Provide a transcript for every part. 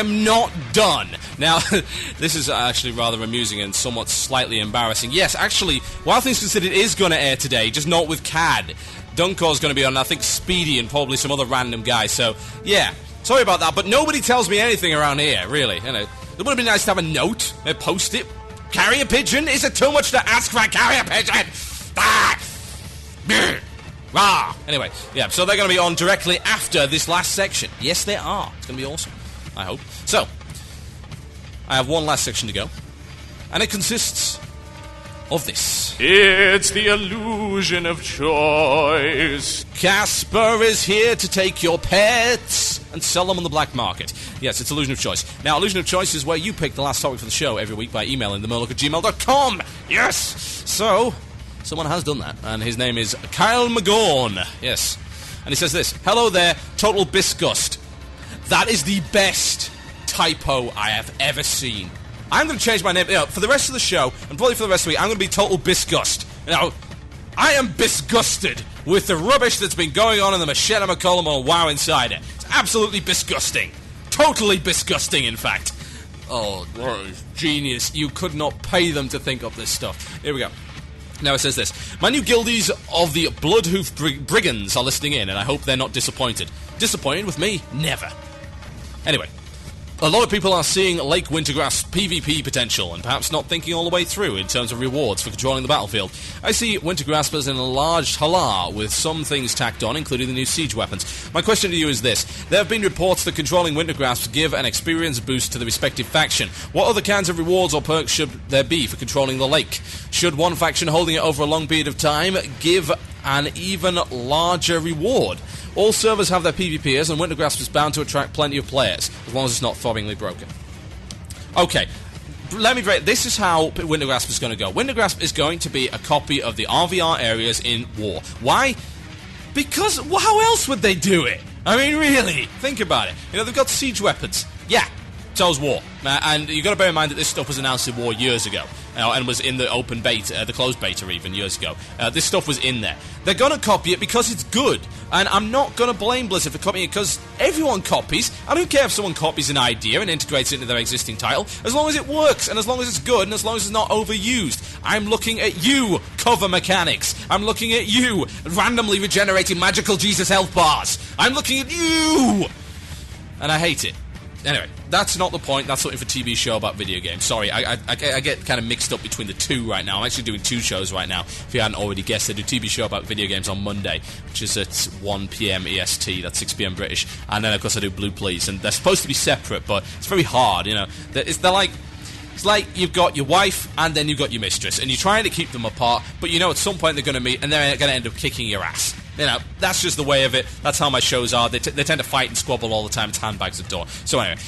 am not done. Now, this is actually rather amusing and somewhat slightly embarrassing. Yes, actually, Wild Things Considered is going to air today, just not with Cad. Duncor's going to be on, I think, Speedy and probably some other random guy. So, yeah, sorry about that, but nobody tells me anything around here, really. You know, it would have been nice to have a note, a post-it. Carrier pigeon? Is it too much to ask for a carrier pigeon? Ah! Anyway, yeah, so they're going to be on directly after this last section. Yes, they are. It's going to be awesome, I hope. So, I have one last section to go, and it consists of this. It's the illusion of choice. Casper is here to take your pets and sell them on the black market. Yes, it's Illusion of Choice. Now, Illusion of Choice is where you pick the last topic for the show every week by emailing themurloc@gmail.com. Yes! So, someone has done that, and his name is Kyle McGorn. Yes. And he says this: Hello there, Total Bisgust. That is the best typo I have ever seen. I'm going to change my name, for the rest of the show, and probably for the rest of the week, I'm going to be Total Bisgust. I am disgusted with the rubbish that's been going on in the Machetta McCollum or WoW Insider. It's absolutely disgusting. Totally disgusting, in fact. Oh, genius. You could not pay them to think up this stuff. Here we go. Now it says this: My new guildies of the Bloodhoof Brigands are listening in, and I hope they're not disappointed. Disappointed with me? Never. Anyway, a lot of people are seeing Lake Wintergrasp's PvP potential and perhaps not thinking all the way through in terms of rewards for controlling the battlefield. I see Wintergrasp as an enlarged Halar with some things tacked on, including the new siege weapons. My question to you is this: There have been reports that controlling Wintergrasp give an experience boost to the respective faction. What other kinds of rewards or perks should there be for controlling the lake? Should one faction holding it over a long period of time give an even larger reward? All servers have their PvPers, and Wintergrasp is bound to attract plenty of players, as long as it's not throbbingly broken. Okay, let me break. This is how Wintergrasp is going to go. Wintergrasp is going to be a copy of the RVR areas in War. Why? Because how else would they do it? I mean, really, think about it. You know, they've got siege weapons. Yeah, so's War. And you've got to bear in mind that this stuff was announced in War years ago. And was in the open beta, the closed beta even, years ago. This stuff was in there. They're going to copy it because it's good. And I'm not going to blame Blizzard for copying it, because everyone copies. I don't care if someone copies an idea and integrates it into their existing title, as long as it works, and as long as it's good, and as long as it's not overused. I'm looking at you, cover mechanics. I'm looking at you, randomly regenerating magical Jesus health bars. I'm looking at you! And I hate it. Anyway, that's not the point. That's something for TV show about video games. Sorry, I get kind of mixed up between the two right now. I'm actually doing two shows right now. If you hadn't already guessed, I do TV show about video games on Monday, which is at 1 p.m. EST. That's 6 p.m. British. And then, of course, I do Blue Please. And they're supposed to be separate, but it's very hard, you know. It's like you've got your wife and then you've got your mistress, and you're trying to keep them apart, but you know at some point they're going to meet and they're going to end up kicking your ass. You know, that's just the way of it. That's how my shows are. They tend to fight and squabble all the time. It's handbags at door. So anyway,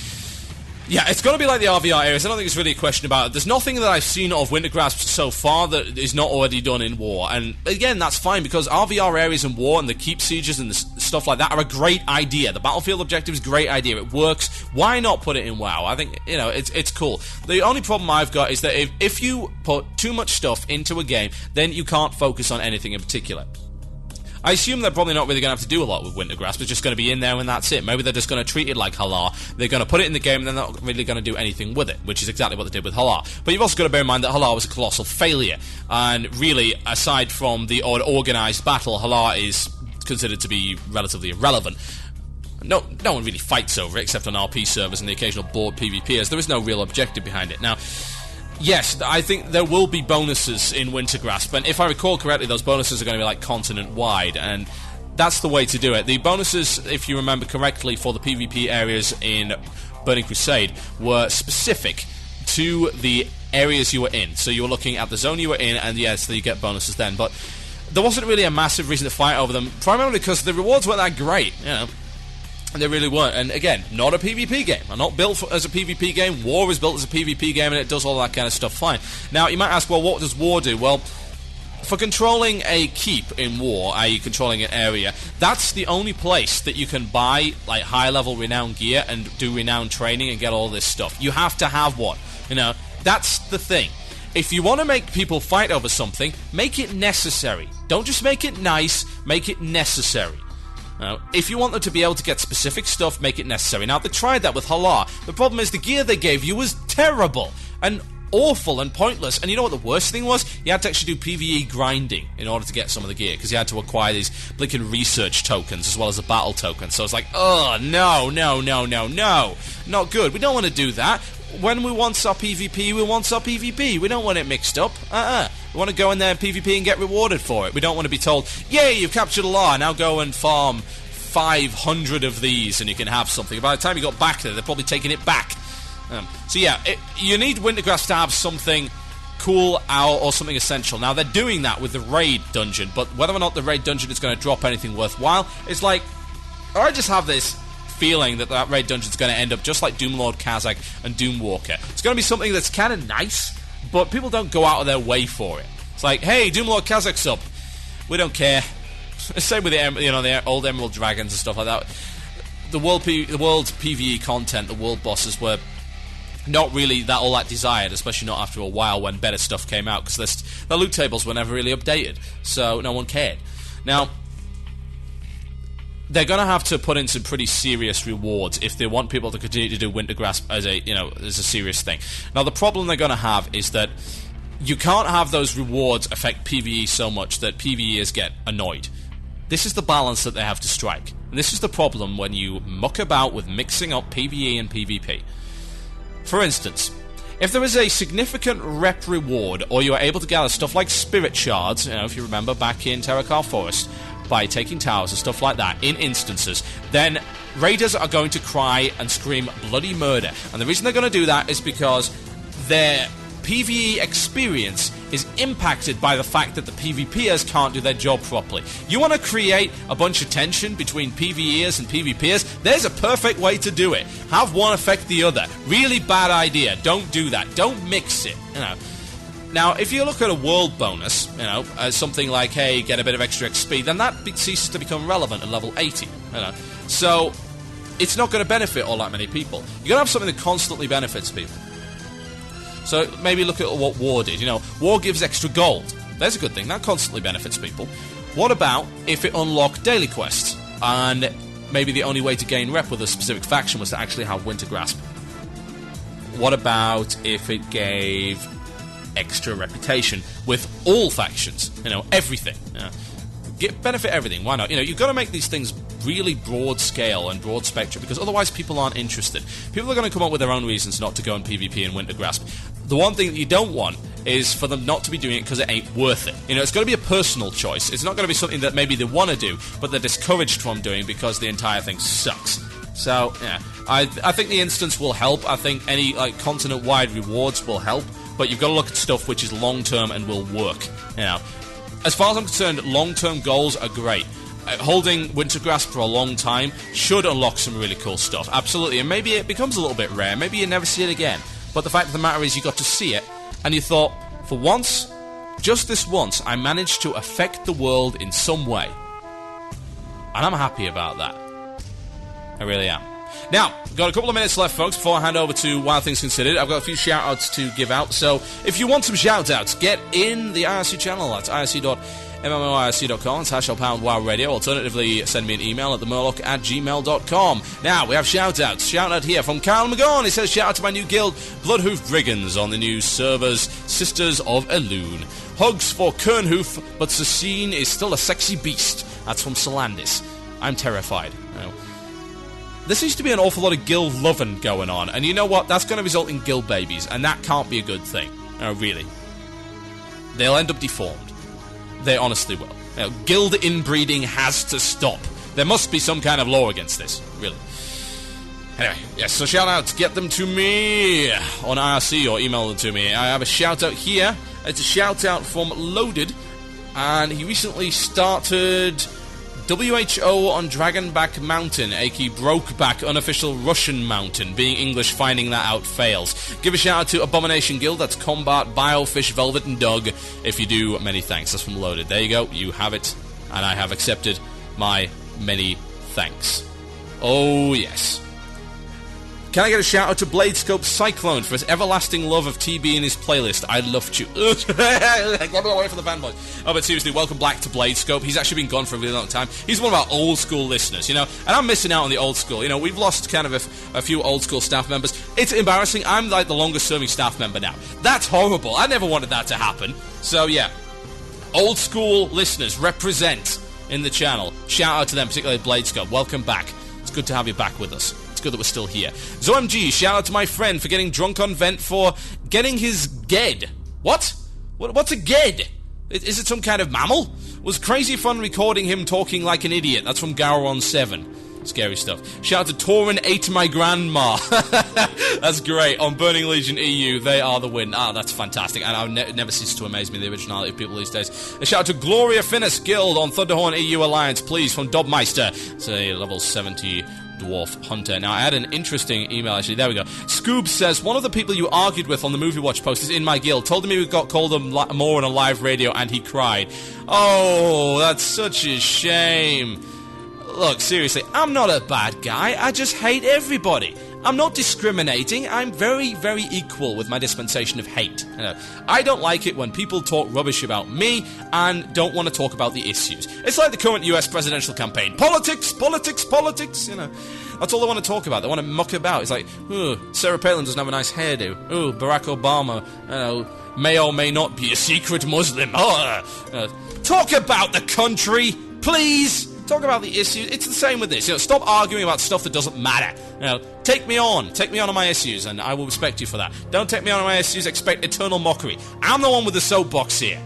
yeah, it's going to be like the RVR areas. I don't think it's really a question about it. There's nothing that I've seen of Wintergrasp so far that is not already done in War. And again, that's fine, because RVR areas in War and the keep sieges and the stuff like that are a great idea. The battlefield objective is a great idea. It works. Why not put it in WoW? I think, you know, it's cool. The only problem I've got is that if you put too much stuff into a game, then you can't focus on anything in particular. I assume they're probably not really going to have to do a lot with Wintergrasp. It's just going to be in there and that's it. Maybe they're just going to treat it like Halar. They're going to put it in the game and they're not really going to do anything with it, which is exactly what they did with Halar. But you've also got to bear in mind that Halar was a colossal failure. And really, aside from the organised battle, Halar is considered to be relatively irrelevant. No one really fights over it, except on RP servers and the occasional board PvPers. There is no real objective behind it. Now, yes, I think there will be bonuses in Wintergrasp, and if I recall correctly, those bonuses are going to be like continent-wide, and that's the way to do it. The bonuses, if you remember correctly, for the PvP areas in Burning Crusade were specific to the areas you were in. So you were looking at the zone you were in, and yes, you get bonuses then, but there wasn't really a massive reason to fight over them, primarily because the rewards weren't that great, you know. They really weren't. And again, not a PvP game. I'm not built as a PvP game. War is built as a PvP game, and it does all that kind of stuff fine. Now, you might ask, well, what does War do? Well, for controlling a keep in War, i.e. controlling an area, that's the only place that you can buy like high-level renowned gear and do renowned training and get all this stuff. You have to have one. You know, that's the thing. If you want to make people fight over something, make it necessary. Don't just make it nice, make it necessary. If you want them to be able to get specific stuff, make it necessary. Now, they tried that with Halar. The problem is the gear they gave you was terrible and awful and pointless. And you know what the worst thing was? You had to actually do PvE grinding in order to get some of the gear, because you had to acquire these blinking research tokens as well as the battle tokens. So it's like, oh, no, not good. We don't want to do that. When we want our PvP, we want our PvP. We don't want it mixed up. We want to go in there in PvP and get rewarded for it. We don't want to be told, yay, you've captured a Halar, now go and farm 500 of these and you can have something. By the time you got back there, they're probably taking it back. So yeah, you need Wintergrasp to have something cool out or something essential. Now, they're doing that with the raid dungeon, but whether or not the raid dungeon is going to drop anything worthwhile, it's like, I just have this feeling that raid dungeon is going to end up just like Doomlord Kazakh and Doomwalker. It's going to be something that's kind of nice, but people don't go out of their way for it. It's like, hey, Doomlord Kazakh's up. We don't care. Same with the old Emerald Dragons and stuff like that. The world PvE content, the world bosses were not really all that desired, especially not after a while when better stuff came out, because the loot tables were never really updated, so no one cared. Now, they're going to have to put in some pretty serious rewards if they want people to continue to do Wintergrasp as a serious thing. Now, the problem they're going to have is that you can't have those rewards affect PvE so much that PvEers get annoyed. This is the balance that they have to strike. And this is the problem when you muck about with mixing up PvE and PvP. For instance, if there is a significant rep reward, or you are able to gather stuff like spirit shards, if you remember back in Terracar Forest, by taking towers and stuff like that in instances, then raiders are going to cry and scream bloody murder. And the reason they're going to do that is because their PvE experience is impacted by the fact that the PvPers can't do their job properly. You want to create a bunch of tension between PvEers and PvPers? There's a perfect way to do it. Have one affect the other. Really bad idea. Don't do that. Don't mix it. Now, if you look at a world bonus, as something like, hey, get a bit of extra XP, then that ceases to become relevant at level 80. So, it's not going to benefit all that many people. You've got to have something that constantly benefits people. So, maybe look at what War did. War gives extra gold. There's a good thing. That constantly benefits people. What about if it unlocked daily quests? And maybe the only way to gain rep with a specific faction was to actually have Wintergrasp. What about if it gave extra reputation with all factions, everything, benefit everything, why not? You've got to make these things really broad scale and broad spectrum, because otherwise people aren't interested. People are going to come up with their own reasons not to go in PvP and Wintergrasp. The one thing that you don't want is for them not to be doing it because it ain't worth it. It's got to be a personal choice. It's not going to be something that maybe they want to do, but they're discouraged from doing because the entire thing sucks. So, yeah, I think the instance will help. I think any continent-wide rewards will help. But you've got to look at stuff which is long-term and will work. As far as I'm concerned, long-term goals are great. Holding Wintergrasp for a long time should unlock some really cool stuff. Absolutely. And maybe it becomes a little bit rare. Maybe you never see it again. But the fact of the matter is you got to see it, and you thought, for once, just this once, I managed to affect the world in some way. And I'm happy about that. I really am. Now, we've got a couple of minutes left, folks, before I hand over to Wild Things Considered. I've got a few shout-outs to give out, so if you want some shout-outs, get in the IRC channel. That's irc.mmorc.com. It's #WildRadio. Alternatively, send me an email at themurloc@gmail.com. Now, we have shout-outs. Shout-out here from Carl McGaughan. He says, shout-out to my new guild, Bloodhoof Brigands, on the new servers, Sisters of Elune. Hugs for Kernhoof, but Sassine is still a sexy beast. That's from Solandis. I'm terrified. There seems to be an awful lot of guild loving going on, and you know what? That's going to result in guild babies, and that can't be a good thing. No, really. They'll end up deformed. They honestly will. Guild inbreeding has to stop. There must be some kind of law against this, really. Anyway, yes, so shout-outs. Get them to me on IRC or email them to me. I have a shout-out here. It's a shout-out from Loaded, and he recently started WHO on Dragonback Mountain, aka Brokeback Unofficial Russian Mountain. Being English, finding that out fails. Give a shout out to Abomination Guild, that's Combat, Biofish, Velvet and Dog. If you do, many thanks. That's from Loaded. There you go, you have it, and I have accepted my many thanks. Oh yes. Can I get a shout out to Bladescope Cyclone for his everlasting love of TB in his playlist? I loved you. Get me away from the fanboys. Oh, but seriously, welcome back to Bladescope. He's actually been gone for a really long time. He's one of our old school listeners, and I'm missing out on the old school. We've lost kind of a few old school staff members. It's embarrassing. I'm like the longest serving staff member now. That's horrible. I never wanted that to happen. So yeah, old school listeners represent in the channel. Shout out to them, particularly Bladescope. Welcome back. It's good to have you back with us. Good that we're still here. ZoMG, shout out to my friend for getting drunk on vent for getting his ged. What's a ged? Is it some kind of mammal? Was crazy fun recording him talking like an idiot. That's from Gowron7. Scary stuff. Shout out to Torin ate my grandma. That's great. On Burning Legion EU, they are the win. That's fantastic. And I'll never cease to amaze me the originality of people these days. A shout out to Gloria Finnis Guild on Thunderhorn EU Alliance, please, from Dobmeister. It's a level 70 dwarf hunter. Now, I had an interesting email, actually. There we go. Scoob says, one of the people you argued with on the Movie Watch post is in my guild. Told him he got called more on a live radio, and he cried. Oh, that's such a shame. Look, seriously, I'm not a bad guy. I just hate everybody. I'm not discriminating. I'm very, very equal with my dispensation of hate. I don't like it when people talk rubbish about me and don't want to talk about the issues. It's like the current US presidential campaign. Politics, politics, politics, That's all they want to talk about. They want to muck about. It's like, Sarah Palin doesn't have a nice hairdo. Barack Obama, may or may not be a secret Muslim. Talk about the country, please. Talk about the issues. It's the same with this. Stop arguing about stuff that doesn't matter. Take me on my issues, and I will respect you for that. Don't take me on my issues. Expect eternal mockery. I'm the one with the soapbox here.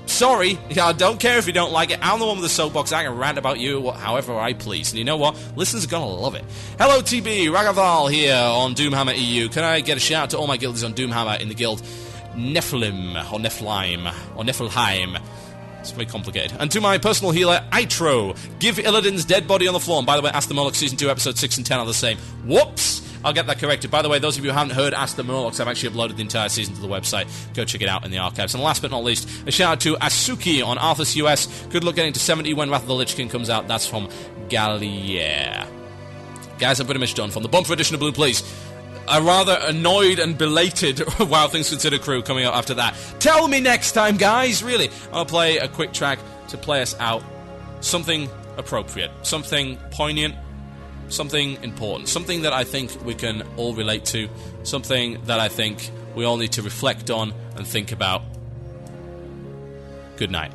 Sorry, I don't care if you don't like it. I'm the one with the soapbox. I can rant about you however I please. And you know what? Listeners are gonna love it. Hello, TB Ragaval here on Doomhammer EU. Can I get a shout out to all my guildies on Doomhammer in the guild Nephilim or Nephilim or Nephelheim? It's very complicated. And to my personal healer, Itro. Give Illidan's dead body on the floor. And by the way, Ask the Moloch Season 2, Episode 6 and 10 are the same. Whoops! I'll get that corrected. By the way, those of you who haven't heard Ask the Molochs, I've actually uploaded the entire season to the website. Go check it out in the archives. And last but not least, a shout out to Asuki on Arthas US. Good luck getting to 70 when Wrath of the Lich King comes out. That's from Gallier. Guys, I'm pretty much done. From the Bumper Edition of Blue, please. A rather annoyed and belated Wild Things Considered crew coming up after that. Tell me next time, guys, really. I'll play a quick track to play us out. Something appropriate, something poignant, something important, something that I think we can all relate to, something that I think we all need to reflect on and think about. Good night.